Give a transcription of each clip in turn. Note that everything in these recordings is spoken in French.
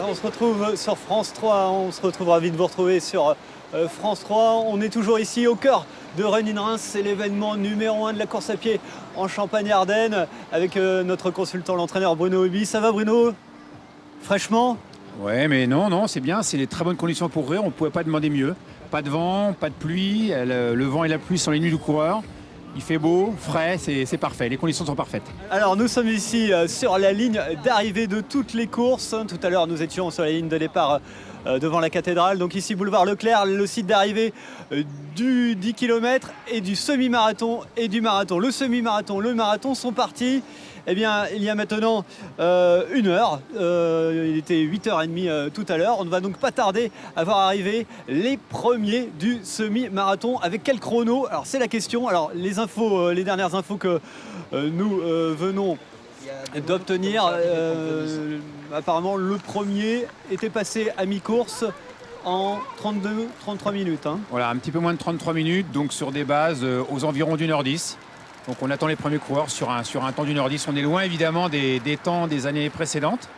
On se retrouve sur France 3, on se retrouve ravi de vous retrouver sur France 3. On est toujours ici au cœur de Run in Reims, c'est l'événement numéro 1 de la course à pied en Champagne-Ardenne avec notre consultant, l'entraîneur Bruno Hubi. Ça va Bruno? Fraîchement? Ouais, mais non, c'est bien, c'est les très bonnes conditions pour courir, on ne pouvait pas demander mieux. Pas de vent, pas de pluie, le vent et la pluie sont les nuits du coureur. Il fait beau, frais, c'est parfait, les conditions sont parfaites. Alors nous sommes ici sur la ligne d'arrivée de toutes les courses. Tout à l'heure nous étions sur la ligne de départ devant la cathédrale. Donc ici boulevard Leclerc, le site d'arrivée du 10 km et du semi-marathon et du marathon. Le semi-marathon, le marathon sont partis. Eh bien, il y a maintenant une heure, il était 8h30 tout à l'heure. On ne va donc pas tarder à voir arriver les premiers du semi-marathon. Avec quel chrono? Alors c'est la question. Alors les infos, les dernières infos que nous venons d'obtenir, apparemment le premier était passé à mi-course en 32-33 minutes. Hein. Voilà, un petit peu moins de 33 minutes, donc sur des bases aux environs d'1h10. Donc on attend les premiers coureurs sur un temps d'1h10. On est loin évidemment des temps des années précédentes.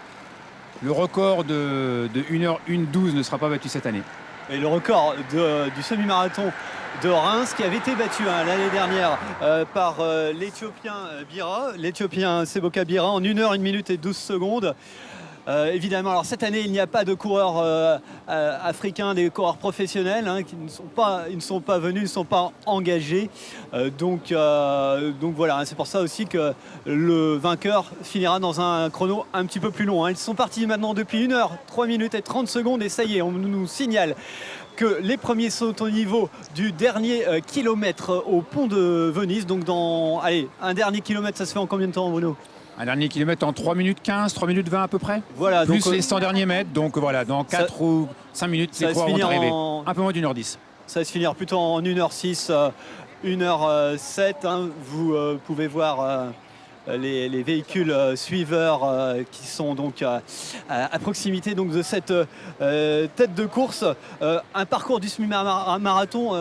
Le record de 1h12 ne sera pas battu cette année. Et le record du semi-marathon de Reims qui avait été battu l'année dernière par l'Éthiopien Bira, l'Éthiopien Seboka Bira en 1h, 1 minute et 12 secondes. Évidemment, alors cette année, il n'y a pas de coureurs africains, des coureurs professionnels qui ne sont pas venus, ne sont pas engagés. Donc voilà, c'est pour ça aussi que le vainqueur finira dans un chrono un petit peu plus long. Ils sont partis maintenant depuis 1h, 3 minutes et 30 secondes et ça y est, on nous signale que les premiers sont au niveau du dernier kilomètre au pont de Venise. Donc un dernier kilomètre, ça se fait en combien de temps, Bruno? Un dernier kilomètre en 3 minutes 15, 3 minutes 20 à peu près. Voilà, plus donc, les 100 derniers mètres. Donc voilà, dans 4 ou 5 minutes, les coureurs vont arriver. Un peu moins d'1h10. Ça va se finir plutôt en 1h06, 1h07. Vous pouvez voir les véhicules suiveurs qui sont donc à proximité donc, de cette tête de course. Un parcours du semi-marathon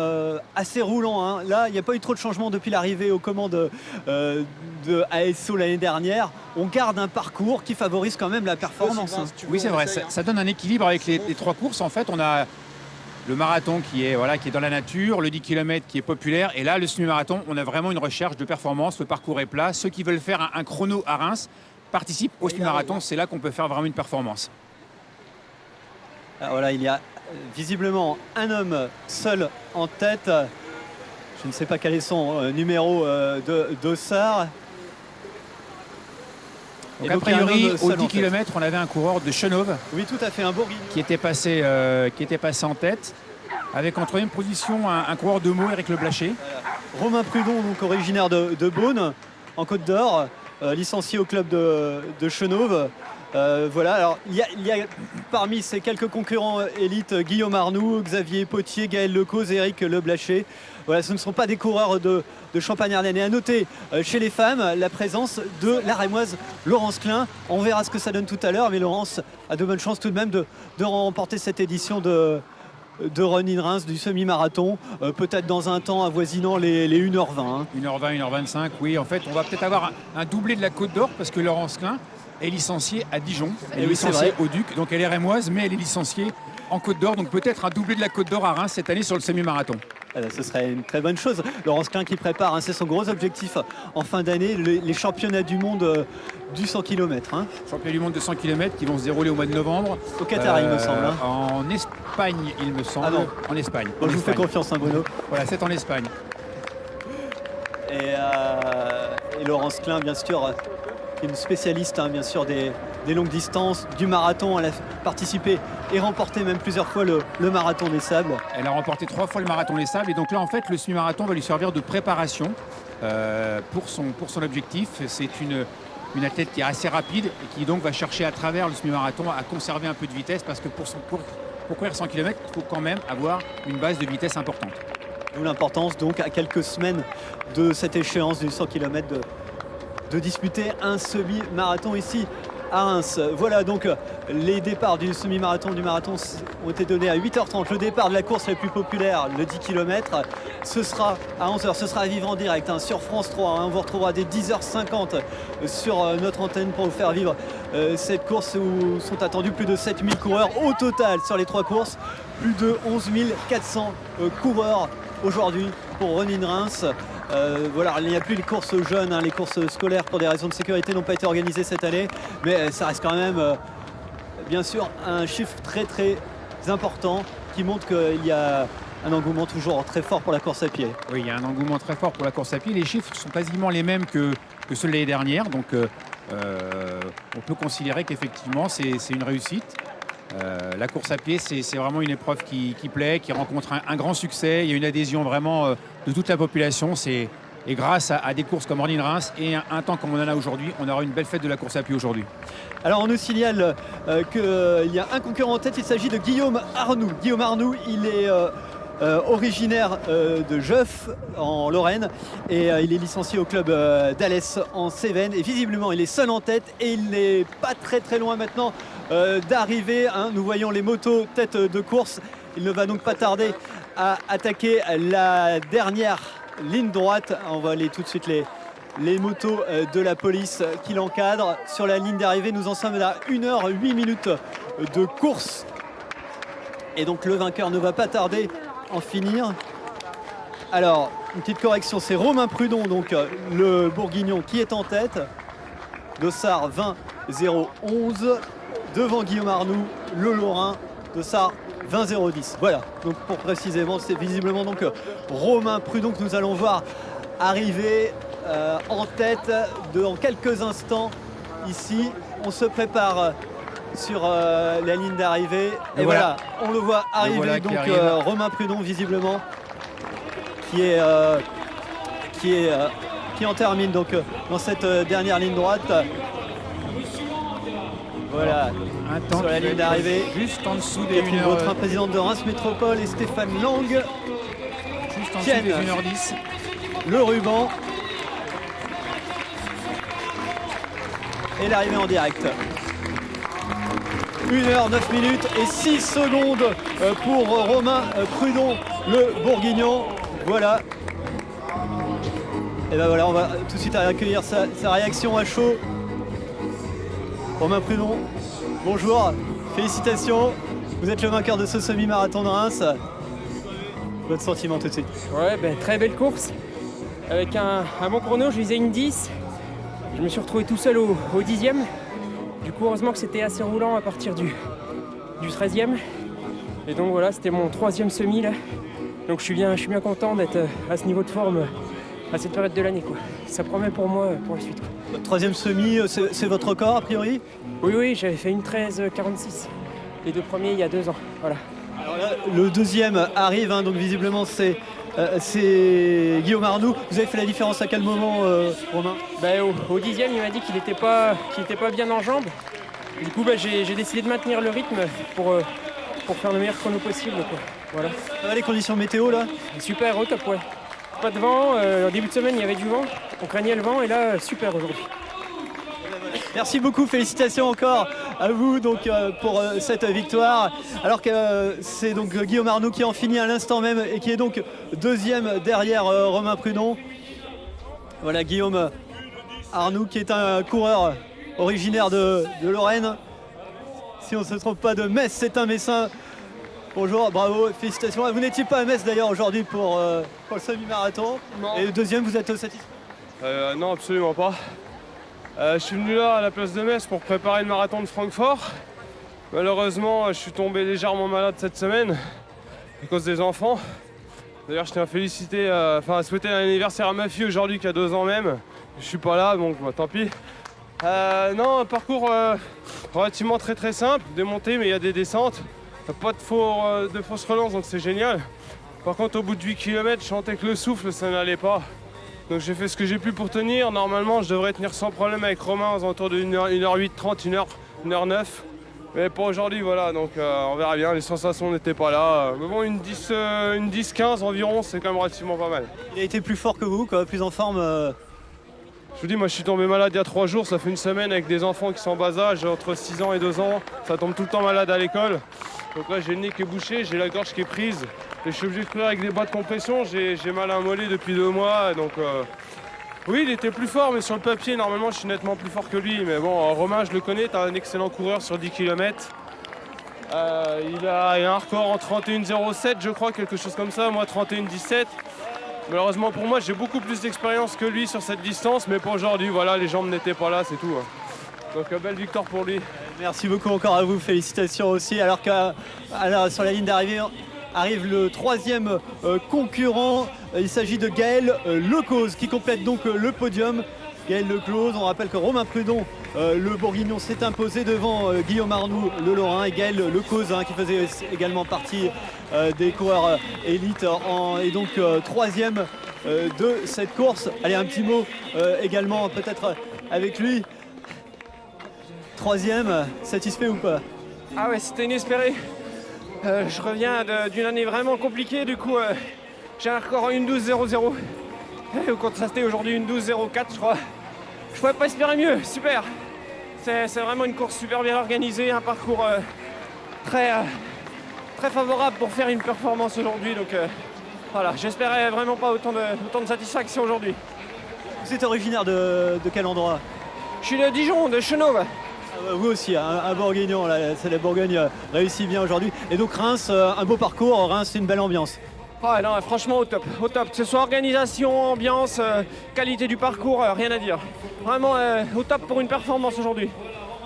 assez roulant. Là, il n'y a pas eu trop de changements depuis l'arrivée aux commandes de ASO l'année dernière. On garde un parcours qui favorise quand même la performance. Oui, c'est vrai. Ça donne un équilibre avec les 3 courses. En fait, on a le marathon qui est dans la nature, le 10 km qui est populaire. Et là, le semi-marathon, on a vraiment une recherche de performance. Le parcours est plat. Ceux qui veulent faire un chrono à Reims participent au semi-marathon. C'est là qu'on peut faire vraiment une performance. Alors voilà, il y a visiblement un homme seul en tête. Je ne sais pas quel est son numéro de dossard. Donc a priori, au 10 km, on avait un coureur de Chenauve. Oui, tout à fait, un bourguignon. Qui était passé en tête. Avec en troisième position un coureur de Meaux, Eric Le Blaché. Romain Prudon, donc originaire de Beaune, en Côte d'Or, licencié au club de Chenauve. Voilà, alors il y a parmi ces quelques concurrents élites Guillaume Arnoux, Xavier Potier, Gaël Lecause, Eric Le Blaché. Voilà, ce ne sont pas des coureurs de Champagne-Ardenne. Et à noter chez les femmes la présence de la Rémoise Laurence Klein. On verra ce que ça donne tout à l'heure, mais Laurence a de bonnes chances tout de même de remporter cette édition de Run in Reims du semi-marathon, peut-être dans un temps avoisinant les 1h20. 1h20, 1h25, oui. En fait, on va peut-être avoir un doublé de la Côte d'Or parce que Laurence Klein est licenciée à Dijon. Elle est licenciée au Duc, donc elle est rémoise, mais elle est licenciée en Côte d'Or. Donc peut-être un doublé de la Côte d'Or à Reims cette année sur le semi-marathon. Ce serait une très bonne chose. Laurence Klein qui prépare, c'est son gros objectif en fin d'année, les championnats du monde du 100 km. Championnats du monde de 100 km qui vont se dérouler au mois de novembre. Au Qatar, il me semble. En Espagne, il me semble. Ah non. En Espagne. Bon, je vous fais confiance, Bruno. Voilà, c'est en Espagne. Et Laurence Klein, bien sûr, qui est une spécialiste, bien sûr, des longues distances, du marathon. Elle a participé et remporté même plusieurs fois le marathon des sables. Elle a remporté 3 fois le marathon des sables. Et donc là, en fait, le semi-marathon va lui servir de préparation pour son objectif. C'est une athlète qui est assez rapide et qui donc va chercher à travers le semi-marathon à conserver un peu de vitesse parce que pour courir 100 km, il faut quand même avoir une base de vitesse importante. D'où l'importance donc à quelques semaines de cette échéance du 100 km de disputer un semi-marathon ici à Reims. Voilà donc les départs du semi-marathon, du marathon ont été donnés à 8h30. Le départ de la course la plus populaire, le 10 km, ce sera à 11h. Ce sera à vivre en direct sur France 3. On vous retrouvera dès 10h50 sur notre antenne pour vous faire vivre cette course où sont attendus plus de 7000 coureurs au total sur les 3 courses. Plus de 11 400 coureurs aujourd'hui pour Running Reims. Voilà, il n'y a plus les courses jeunes, les courses scolaires pour des raisons de sécurité n'ont pas été organisées cette année, mais ça reste quand même bien sûr un chiffre très très important qui montre qu'il y a un engouement toujours très fort pour la course à pied. Oui, il y a un engouement très fort pour la course à pied. Les chiffres sont quasiment les mêmes que ceux de l'année dernière, donc on peut considérer qu'effectivement c'est une réussite. La course à pied, c'est vraiment une épreuve qui plaît, qui rencontre un grand succès. Il y a une adhésion vraiment de toute la population. Et grâce à des courses comme Running Reims et un temps comme on en a aujourd'hui, on aura une belle fête de la course à pied aujourd'hui. Alors on nous signale qu'il y a un concurrent en tête, il s'agit de Guillaume Arnoux. Guillaume Arnoux, il est originaire de Jeuf en Lorraine et il est licencié au club d'Alès en Cévennes et visiblement il est seul en tête et il n'est pas très loin maintenant d'arriver. Nous voyons les motos tête de course. Il ne va donc pas tarder à attaquer la dernière ligne droite. On va aller tout de suite les motos de la police qui l'encadrent sur la ligne d'arrivée. Nous en sommes à 1h08 de course et donc le vainqueur ne va pas tarder à en finir. Alors une petite correction, c'est Romain Prudon, donc le bourguignon qui est en tête. Dossard 20-0-11 devant Guillaume Arnoux, le Lorrain. Dossard 20-0-10. Voilà, donc pour précisément, c'est visiblement donc Romain Prudon que nous allons voir arriver en tête dans quelques instants ici. On se prépare sur la ligne d'arrivée et voilà, on le voit arriver. Voilà donc Romain Prudon visiblement qui en termine donc dans cette dernière ligne droite. Voilà, un temps sur la ligne d'arrivée, juste en dessous des 1h. Votre présidente de Reims Métropole et Stéphane Lang juste en dessous des 1h10. Le ruban et l'arrivée en direct. 1h09 et 6 secondes pour Romain Prudon, le bourguignon. Voilà. Et ben voilà, on va tout de suite accueillir sa réaction à chaud. Romain Prudon, bonjour, félicitations, vous êtes le vainqueur de ce semi-marathon de Reims. Votre sentiment tout de suite? Ouais, très belle course, avec un bon chrono, je visais une 10, je me suis retrouvé tout seul au 10e, du coup heureusement que c'était assez roulant à partir du 13e, et donc voilà, c'était mon 3e semi là, donc je suis bien content d'être à ce niveau de forme à cette période de l'année, quoi. Ça promet pour moi pour la suite, quoi. Votre 3e semi, c'est votre record a priori? Oui, j'avais fait une 13,46. Les 2 premiers il y a 2 ans. Voilà. Alors là, le 2e arrive, donc visiblement c'est Guillaume Arnoux. Vous avez fait la différence à quel moment, Romain? Au 10e, il m'a dit qu'il n'était pas bien en jambes. Du coup, j'ai décidé de maintenir le rythme pour faire le meilleur chrono possible, quoi. Voilà. Ça va les conditions météo là? Super, au top, ouais. Pas de vent, au début de semaine il y avait du vent, on craignait le vent et là super aujourd'hui. Merci beaucoup, félicitations encore à vous donc, pour cette victoire. Alors que c'est donc Guillaume Arnoux qui en finit à l'instant même et qui est donc 2e derrière Romain Prudon. Voilà Guillaume Arnoux qui est un coureur originaire de Lorraine. Si on ne se trompe pas, de Metz, c'est un Messin. Bonjour, bravo, félicitations. Vous n'étiez pas à Metz d'ailleurs aujourd'hui pour le semi-marathon. Et le 2e, vous êtes satisfait? Non, absolument pas. Je suis venu là à la place de Metz pour préparer le marathon de Francfort. Malheureusement, je suis tombé légèrement malade cette semaine à cause des enfants. D'ailleurs, je tiens à souhaiter un anniversaire à ma fille aujourd'hui qui a 2 ans même. Je suis pas là, donc tant pis. Non, un parcours relativement très simple, démonté, mais il y a des descentes. Pas de fausse relance, donc c'est génial. Par contre, au bout de 8 km, je sentais que le souffle, ça n'allait pas. Donc j'ai fait ce que j'ai pu pour tenir. Normalement, je devrais tenir sans problème avec Romain aux alentours de 1h08-30, 1h09. Mais pour aujourd'hui, voilà, donc on verra bien. Les sensations n'étaient pas là. Mais bon, une 10-15 environ, c'est quand même relativement pas mal. Il a été plus fort que vous, quoi, plus en forme Je vous dis, moi je suis tombé malade il y a 3 jours, ça fait une semaine avec des enfants qui sont en bas âge, entre 6 ans et 2 ans. Ça tombe tout le temps malade à l'école. Donc là j'ai le nez qui est bouché, j'ai la gorge qui est prise. Et je suis obligé de courir avec des bas de compression, j'ai mal à un mollet depuis 2 mois. Donc oui, il était plus fort, mais sur le papier, normalement je suis nettement plus fort que lui. Mais bon, Romain, je le connais, t'as un excellent coureur sur 10 km. Il a un record en 31,07 je crois, quelque chose comme ça, moi 31,17. Malheureusement pour moi, j'ai beaucoup plus d'expérience que lui sur cette distance, mais pour aujourd'hui, voilà, les jambes n'étaient pas là, c'est tout. Donc belle victoire pour lui. Merci beaucoup encore à vous, félicitations aussi. Alors que sur la ligne d'arrivée arrive le 3e concurrent, il s'agit de Gaël Lecause qui complète donc le podium. Gaël Lecause, on rappelle que Romain Prudon, le Bourguignon, s'est imposé devant Guillaume Arnoux, le Lorrain, et Gaël Lecause qui faisait également partie des coureurs élites et donc 3e de cette course. Allez, un petit mot également peut-être avec lui. 3e, satisfait ou pas? Ah ouais, c'était inespéré. Je reviens d'une année vraiment compliquée, du coup j'ai un record en 1:12.00. Au contrasté aujourd'hui 1:12.04 je crois. Je pouvais pas espérer mieux, super. C'est vraiment une course super bien organisée, un parcours très favorable pour faire une performance aujourd'hui. Donc voilà, j'espérais vraiment pas autant de satisfaction aujourd'hui. Vous êtes originaire de quel endroit? Je suis de Dijon, de Chenauve. Vous aussi, un Bourguignon, c'est la Bourgogne réussit bien aujourd'hui. Et donc Reims, un beau parcours, Reims c'est une belle ambiance. Ah non, franchement au top, que ce soit organisation, ambiance, qualité du parcours, rien à dire. Vraiment au top pour une performance aujourd'hui.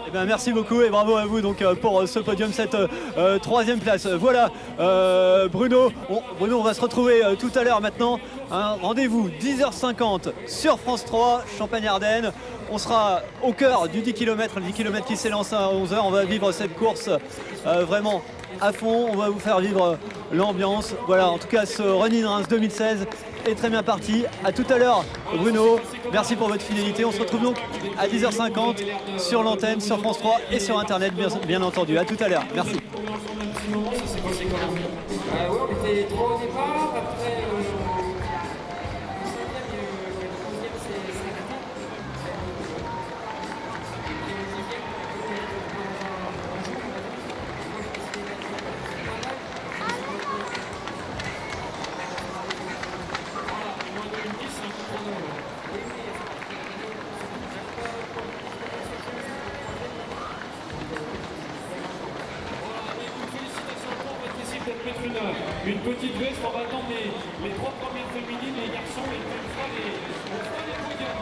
Eh bien, merci beaucoup et bravo à vous donc, pour ce podium, cette 3e place. Voilà Bruno, on va se retrouver tout à l'heure maintenant. Un rendez-vous 10h50 sur France 3, Champagne-Ardenne. On sera au cœur du 10 km, le 10 km qui s'élance à 11h. On va vivre cette course vraiment à fond. On va vous faire vivre l'ambiance. Voilà, en tout cas, ce Running Reims 2016 est très bien parti. À tout à l'heure, Bruno. Merci pour votre fidélité. On se retrouve donc à 10h50 sur l'antenne, sur France 3 et sur Internet, bien entendu. À tout à l'heure. Merci. On était 3 au départ, après... Une petite veste en battant les 3 premières féminines, les garçons, et puis on fera les podiums.